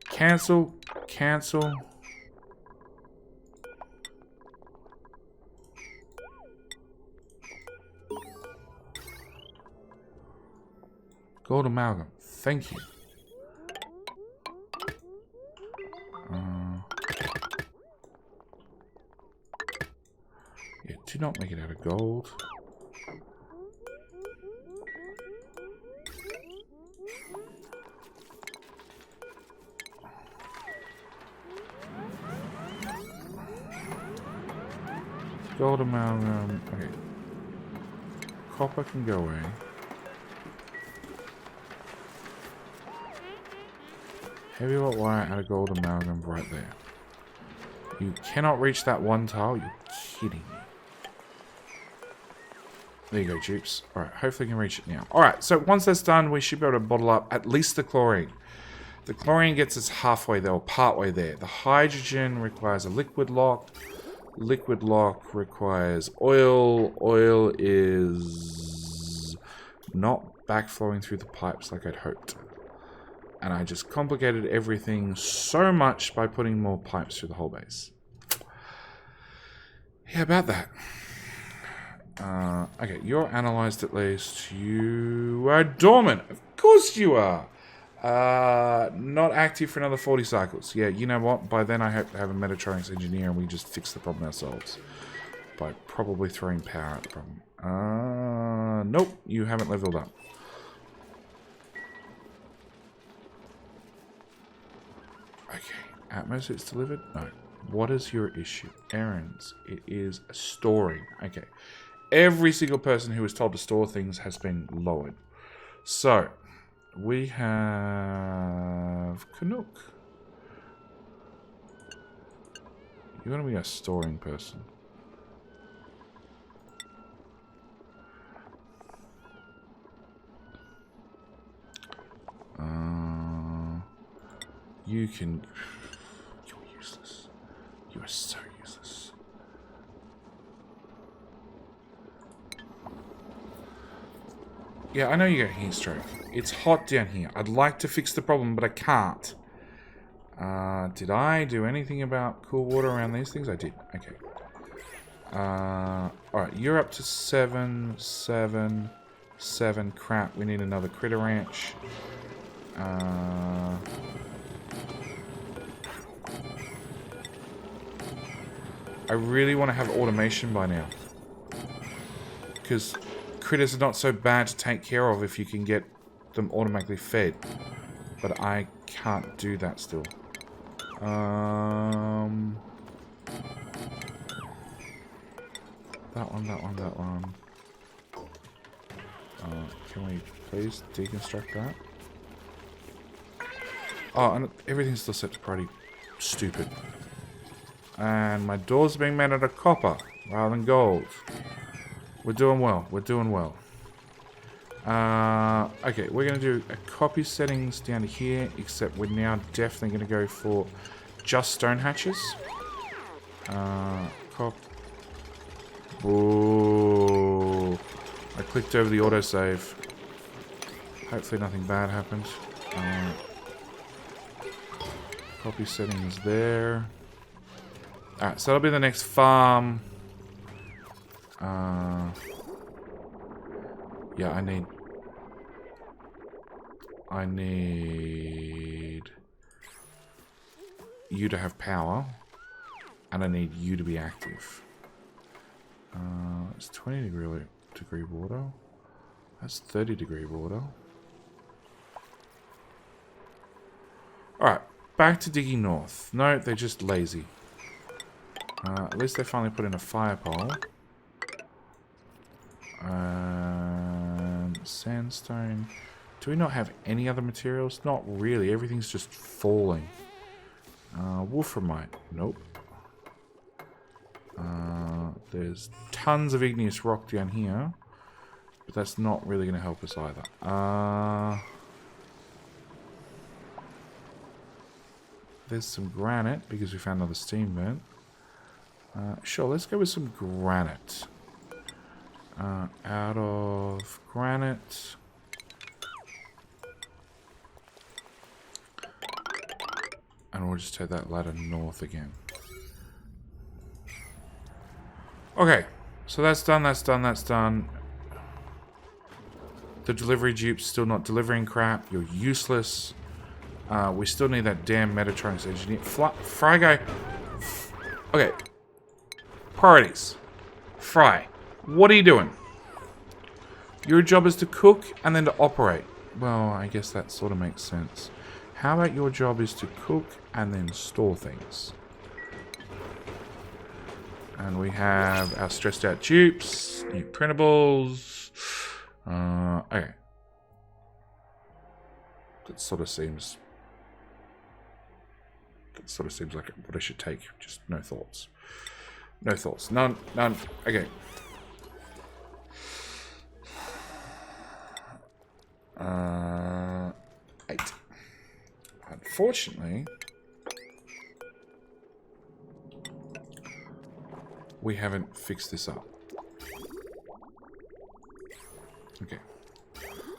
Speaker 1: Cancel. Cancel. Gold amalgam. Thank you. Do not make it out of gold. Gold amalgam. Okay. Copper can go away. Heavy wrought wire out of gold amalgam right there. You cannot reach that one tile. You're kidding me. There you go, Dupes. Alright, hopefully we can reach it now. Alright, so once that's done, we should be able to bottle up at least the chlorine. The chlorine gets us halfway there, or partway there. The hydrogen requires a liquid lock. Liquid lock requires oil. Oil is not backflowing through the pipes like I'd hoped. And I just complicated everything so much by putting more pipes through the whole base. Yeah, about that. Okay, you're analyzed at least. You are dormant. Of course you are. Not active for another 40 cycles. Yeah, you know what? By then I hope to have a Metatronics engineer and we just fix the problem ourselves. By probably throwing power at the problem. Nope, you haven't leveled up. Okay, Atmos it's delivered? No. What is your issue? Errands. It is storing. Okay. Every single person who was told to store things has been lowered. So, we have Canuck. You're going to be a storing person. You can... You're useless. You are so useless. Yeah, I know you got heat stroke. It's hot down here. I'd like to fix the problem, but I can't. Did I do anything about cool water around these things? I did. Okay. Alright, you're up to 7, 7, 7. Crap, we need another critter ranch. I really want to have automation by now. Because critters are not so bad to take care of if you can get them automatically fed. But I can't do that still. That one. Can we please deconstruct that? Oh, and everything's still set to priority. Stupid. And my doors are being made out of copper rather than gold. We're doing well. We're doing well. Okay, we're going to do a copy settings down to here, except we're now definitely going to go for just stone hatches. Ooh. I clicked over the autosave. Hopefully nothing bad happened. Copy settings there. Alright, so that'll be the next farm. Yeah, I need you to have power, and I need you to be active. It's 20 degree water. That's 30 degree water. Alright, back to digging north. No, they're just lazy. At least they finally put in a fire pole. Sandstone. Do we not have any other materials? Not really. Everything's just falling. Wolframite. Nope. There's tons of igneous rock down here. But that's not really going to help us either. There's some granite because we found another steam vent. Sure, let's go with some granite. Out of granite. And we'll just take that ladder north again. Okay, so that's done, that's done, that's done. The delivery Dupe's still not delivering crap. You're useless. We still need that damn Metatronics engineer. Fry guy. Okay. Priorities. Fry, what are you doing? Your job is to cook and then to operate. Well, I guess that sort of makes sense. How about your job is to cook and then store things? And we have our stressed out dupes, new printables. Okay. That sort of seems like what I should take. Just no thoughts. No thoughts. None. Okay. Eight. Unfortunately, we haven't fixed this up. Okay.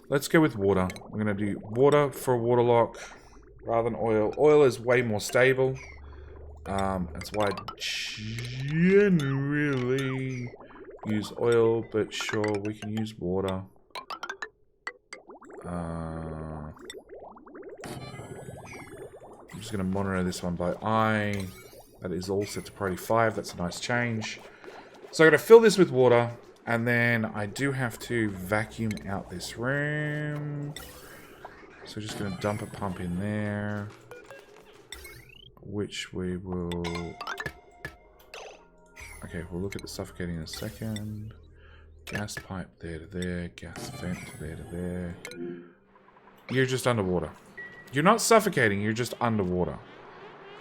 Speaker 1: Let's go with water. We're going to do water for a water lock rather than oil. Oil is way more stable. That's why I generally use oil, but sure, we can use water. I'm just going to monitor this one by eye. That is all set to priority 5. That's a nice change. So I'm going to fill this with water. And then I do have to vacuum out this room. So just going to dump a pump in there. Which we will... Okay, we'll look at the suffocating in a second. Gas pipe there to there. Gas vent there to there. You're just underwater. You're not suffocating, you're just underwater.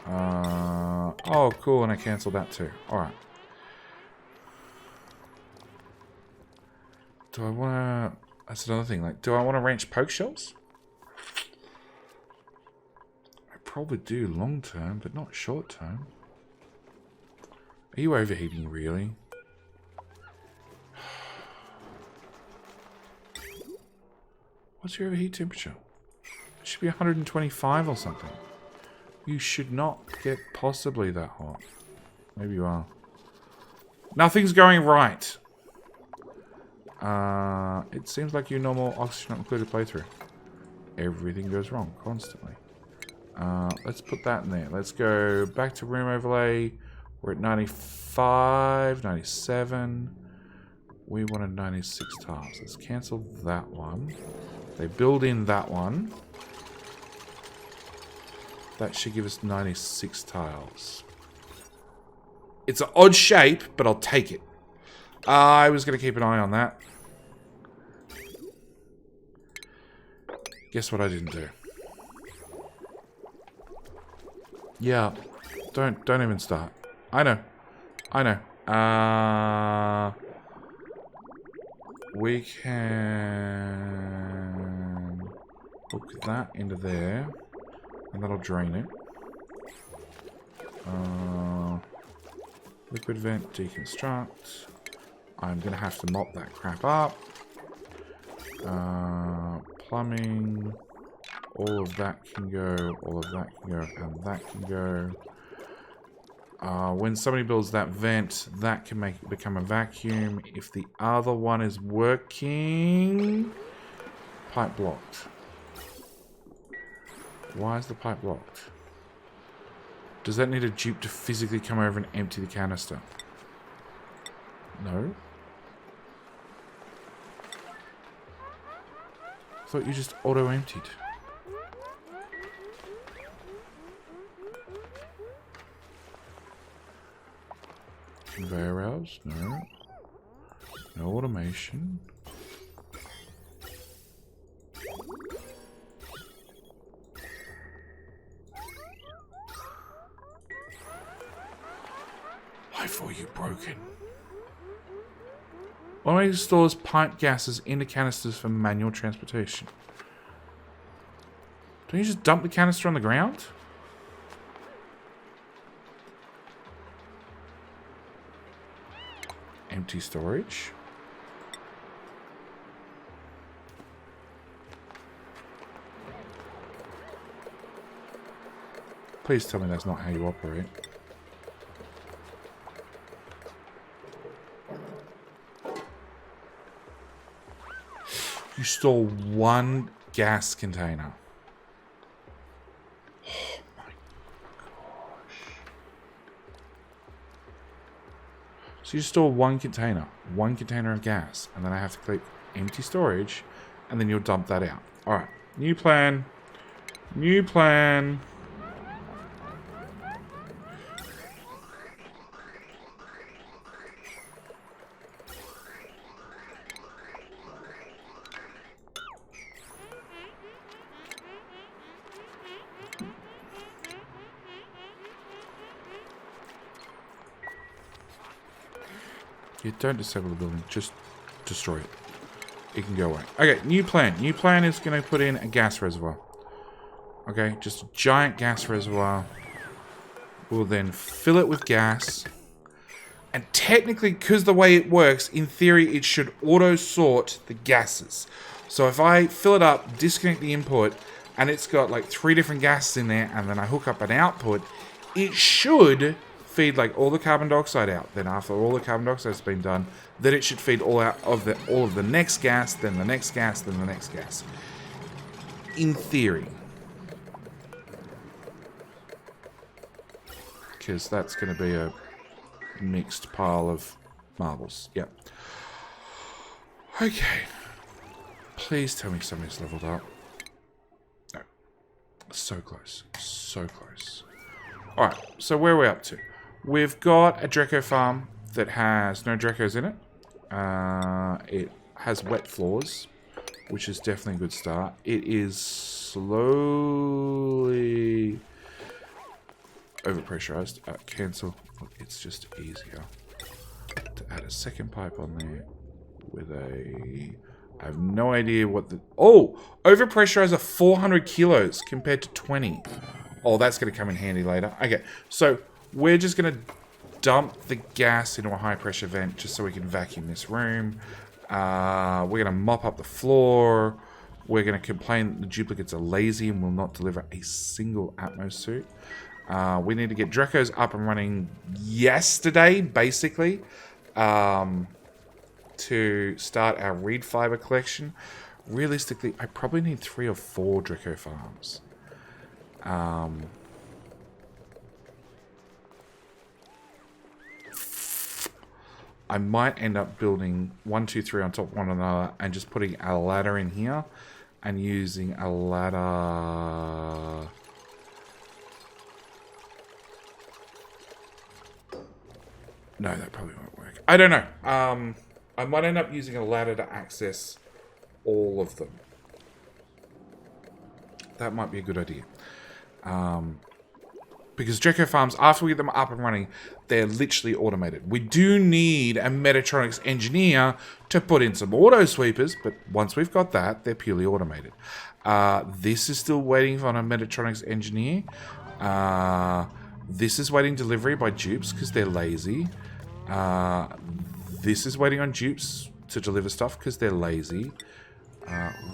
Speaker 1: Oh, cool, and I cancelled that too. Alright. Do I want to... That's another thing. Like, do I want to ranch poke shells? I probably do long term, but not short term. Are you overheating, really? What's your overheat temperature? It should be 125 or something. You should not get possibly that hot. Maybe you are. Nothing's going right. It seems like your normal oxygen not included playthrough. Everything goes wrong constantly. Let's put that in there. Let's go back to room overlay. We're at 95, 97. We wanted 96 tiles. Let's cancel that one. They build in that one. That should give us 96 tiles. It's an odd shape, but I'll take it. I was going to keep an eye on that. Guess what I didn't do? Yeah. Don't even start. I know. We can hook that into there. And that'll drain it. Liquid vent, deconstruct. I'm going to have to mop that crap up. Plumbing. All of that can go. All of that can go. And that can go. When somebody builds that vent, that can become a vacuum. If the other one is working... Pipe blocked. Why is the pipe blocked? Does that need a dupe to physically come over and empty the canister? No. I thought you just auto-emptied. Conveyor rails? No. No automation. Why for you broken? Why stores pipe gases into canisters for manual transportation? Don't you just dump the canister on the ground? Empty storage. Please tell me that's not how you operate. You stole one gas container. Oh my gosh. So you store one container of gas, and then I have to click empty storage, and then you'll dump that out. Alright, new plan. New plan. You don't disable the building, just destroy it. It can go away. Okay, new plan. New plan is going to put in a gas reservoir. Okay, just a giant gas reservoir. We'll then fill it with gas. And technically, because the way it works, in theory, it should auto-sort the gases. So if I fill it up, disconnect the input, and it's got like 3 different gases in there, and then I hook up an output, it should feed like all the carbon dioxide out. Then after all the carbon dioxide has been done, then it should feed all out of all of the next gas, then the next gas, then the next gas. In theory. Because that's going to be a mixed pile of marbles. Yep. Okay. Please tell me somebody's leveled up. No. So close. So close. Alright, so where are we up to? We've got a Drecko farm that has no Dreckos in it. It has wet floors, which is definitely a good start. It is slowly overpressurized. Cancel. It's just easier to add a second pipe on there with a... I have no idea what the... Oh! Overpressurizer 400 kilos compared to 20. Oh, that's going to come in handy later. Okay, so we're just going to dump the gas into a high pressure vent just so we can vacuum this room. We're going to mop up the floor. We're going to complain that the duplicates are lazy and will not deliver a single Atmos suit. We need to get Dreckos up and running yesterday, basically, to start our reed fiber collection. Realistically, I probably need 3 or 4 Drecko farms. I might end up building 1, 2, 3 on top of one another and just putting a ladder in here and using a ladder. No, that probably won't work. I don't know. I might end up using a ladder to access all of them. That might be a good idea. Because Drecko farms, after we get them up and running, they're literally automated. We do need a Metatronics engineer to put in some auto sweepers, but once we've got that, they're purely automated. This is still waiting on a Metatronics engineer. This is waiting delivery by Dupes because they're lazy. This is waiting on Dupes to deliver stuff because they're lazy.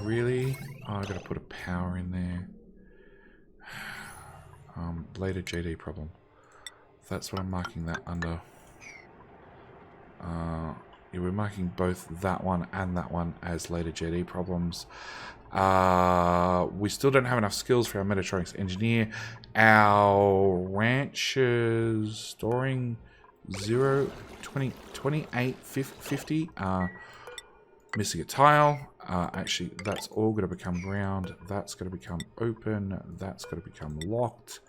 Speaker 1: Really? Oh, I've got to put a power in there. Later JD problem. That's what I'm marking that under. Yeah, we're marking both that one and that one as later JD problems. We still don't have enough skills for our Metatronics engineer. Our ranchers storing 2850. Missing a tile. Actually, that's all going to become round. That's going to become open. That's going to become locked.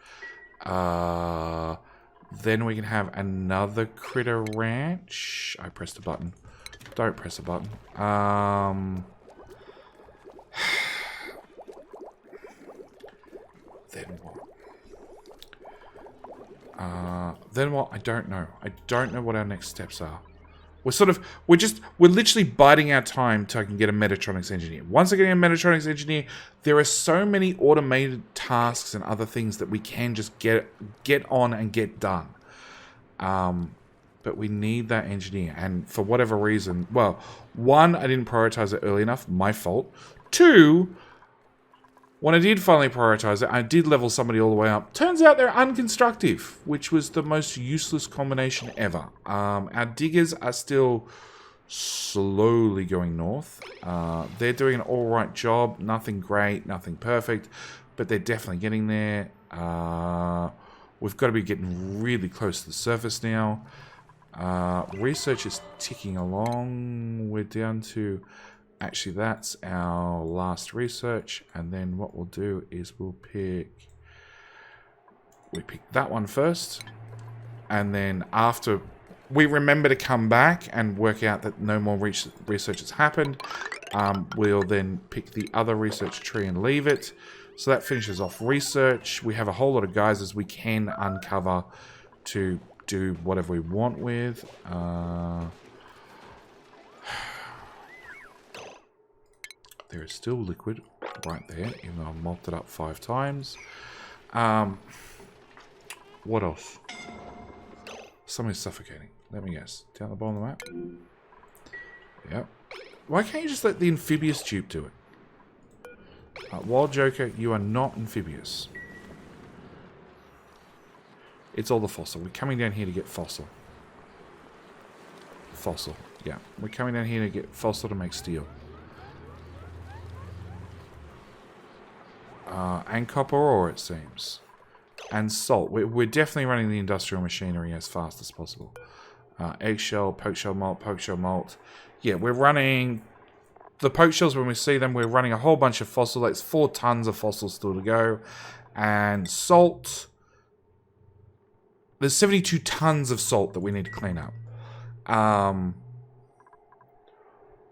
Speaker 1: Then we can have another critter ranch. I pressed a button. Don't press a button. Then what? Then what? I don't know. I don't know what our next steps are. We're literally biding our time till I can get a Metatronics engineer. Once I get a Metatronics engineer, there are so many automated tasks and other things that we can just get on and get done. But we need that engineer. And for whatever reason, well, 1, I didn't prioritize it early enough. My fault. 2, when I did finally prioritize it, I did level somebody all the way up. Turns out they're unconstructive, which was the most useless combination ever. Our diggers are still slowly going north. They're doing an alright job. Nothing great, nothing perfect, but they're definitely getting there. We've got to be getting really close to the surface now. Research is ticking along. We're down to... Actually, that's our last research. And then what we'll do is we'll pick... We pick that one first. And then after... We remember to come back and work out that no more research has happened. We'll then pick the other research tree and leave it. So that finishes off research. We have a whole lot of geysers we can uncover to do whatever we want with. There is still liquid right there, even though I've mopped it up 5 times. What else? Something's suffocating. Let me guess. Down the bottom of the map? Yep. Why can't you just let the amphibious dupe do it? Wild Joker, you are not amphibious. It's all the fossil. We're coming down here to get fossil. Fossil. Yeah. We're coming down here to get fossil to make steel. And copper ore, it seems. And salt. We're definitely running the industrial machinery as fast as possible. Eggshell, poke shell malt. Yeah, we're running... The poke shells, when we see them, we're running a whole bunch of fossil. That's 4 tons of fossil still to go. And salt... There's 72 tons of salt that we need to clean up.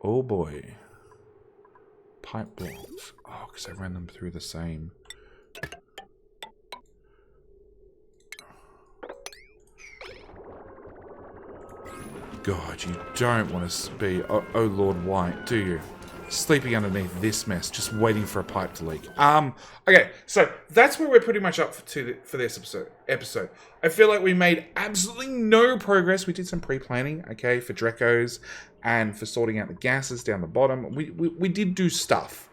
Speaker 1: Oh boy. Pipe blocks. Oh, because I ran them through the same... God, you don't want to be oh Lord White, do you? Sleeping underneath this mess, just waiting for a pipe to leak. Okay, so that's where we're pretty much up for this episode. I feel like we made absolutely no progress. We did some pre-planning, okay, for Dreckos and for sorting out the gases down the bottom. We did do stuff.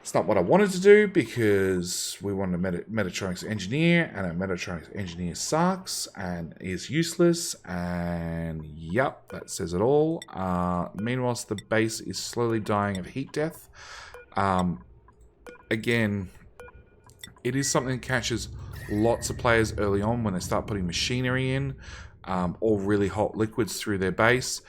Speaker 1: It's not what I wanted to do because we wanted a Metatronics engineer, and a Metatronics engineer sucks and is useless, and yep, that says it all. Meanwhile, the base is slowly dying of heat death. Again, it is something that catches lots of players early on when they start putting machinery in, or really hot liquids through their base.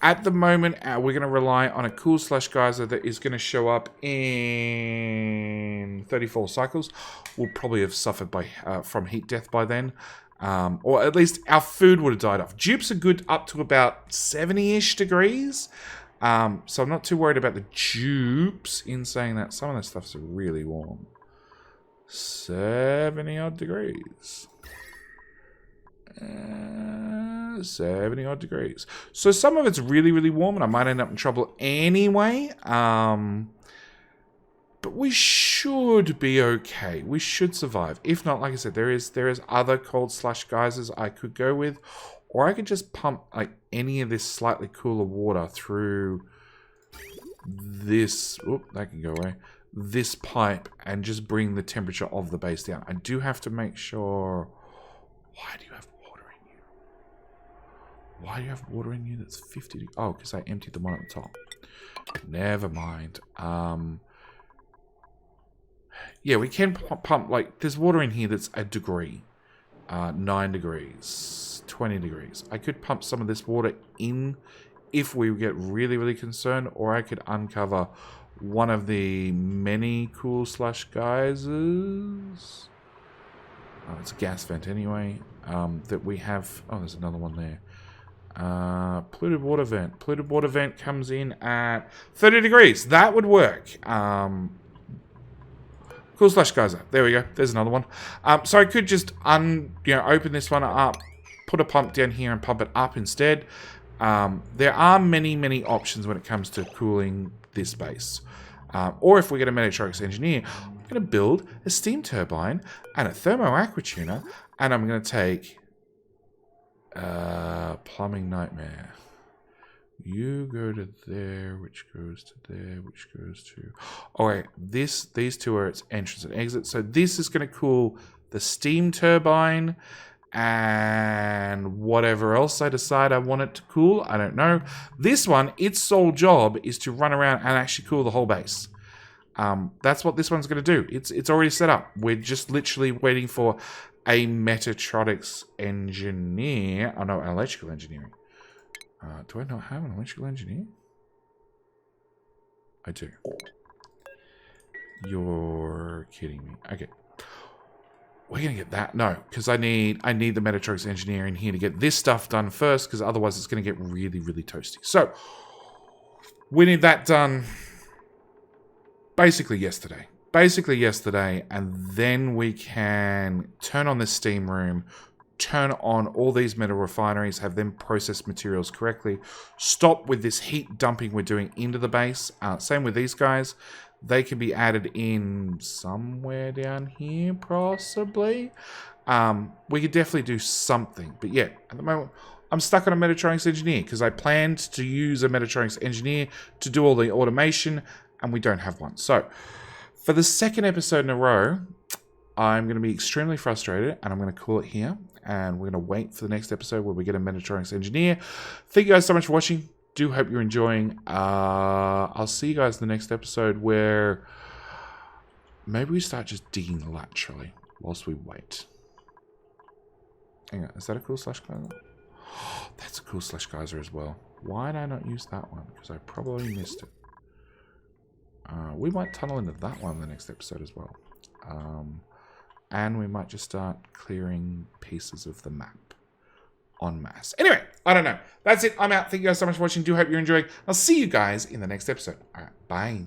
Speaker 1: At the moment, we're going to rely on a cool slash geyser that is going to show up in 34 cycles. We'll probably have suffered from heat death by then. Or at least our food would have died off. Dupes are good up to about 70-ish degrees. So I'm not too worried about the dupes. In saying that, some of the stuff's really warm. 70-odd degrees. 70-odd degrees. So some of it's really, really warm, and I might end up in trouble anyway. But we should be okay. We should survive. If not, like I said, there is other cold slash geysers I could go with, or I could just pump like any of this slightly cooler water through this. Oop, that can go away. This pipe and just bring the temperature of the base down. I do have to make sure. Why do you have water in you? Why do you have water in you that's 50? Oh, because I emptied the one at the top. Never mind. Yeah, we can pump, like, there's water in here that's a degree. 9 degrees. 20 degrees. I could pump some of this water in if we get really, really concerned, or I could uncover one of the many cool slash geysers. Oh, it's a gas vent anyway. That we have. Oh, there's another one there. Polluted water vent. Polluted water vent comes in at 30 degrees. That would work. Cool slash geyser. There we go. There's another one. So I could just open this one up, put a pump down here and pump it up instead. There are many, many options when it comes to cooling this base. Or if we get a Metatronics engineer, I'm going to build a steam turbine and a thermo aqua tuner, and I'm going to take plumbing nightmare. You go to there, which goes to there, which goes to... Okay, these two are its entrance and exit. So this is going to cool the steam turbine and whatever else I decide I want it to cool. I don't know. This one, its sole job is to run around and actually cool the whole base. That's what this one's going to do. It's already set up. We're just literally waiting for a Metatronics engineer. Oh, no, an electrical engineering. Do I not have an electrical engineer? I do. You're kidding me. Okay. We're going to get that. No, because I need the Metatronics engineer in here to get this stuff done first, because otherwise it's going to get really, really toasty. So, we need that done basically yesterday. And then we can turn on this steam room, turn on all these metal refineries, have them process materials correctly, stop with this heat dumping we're doing into the base. Same with these guys. They can be added in somewhere down here, possibly. We could definitely do something. But yeah, at the moment, I'm stuck on a Metatronics engineer because I planned to use a Metatronics engineer to do all the automation, and we don't have one. So, for the second episode in a row, I'm going to be extremely frustrated, and I'm going to call it here. And we're going to wait for the next episode where we get a Metatronics engineer. Thank you guys so much for watching. Do hope you're enjoying. I'll see you guys in the next episode where maybe we start just digging laterally whilst we wait. Hang on, is that a cool slash geyser? That's a cool slash geyser as well. Why did I not use that one? Because I probably missed it. We might tunnel into that one in the next episode as well. And we might just start clearing pieces of the map en masse. Anyway, I don't know. That's it. I'm out. Thank you guys so much for watching. Do hope you're enjoying. I'll see you guys in the next episode. All right, bye.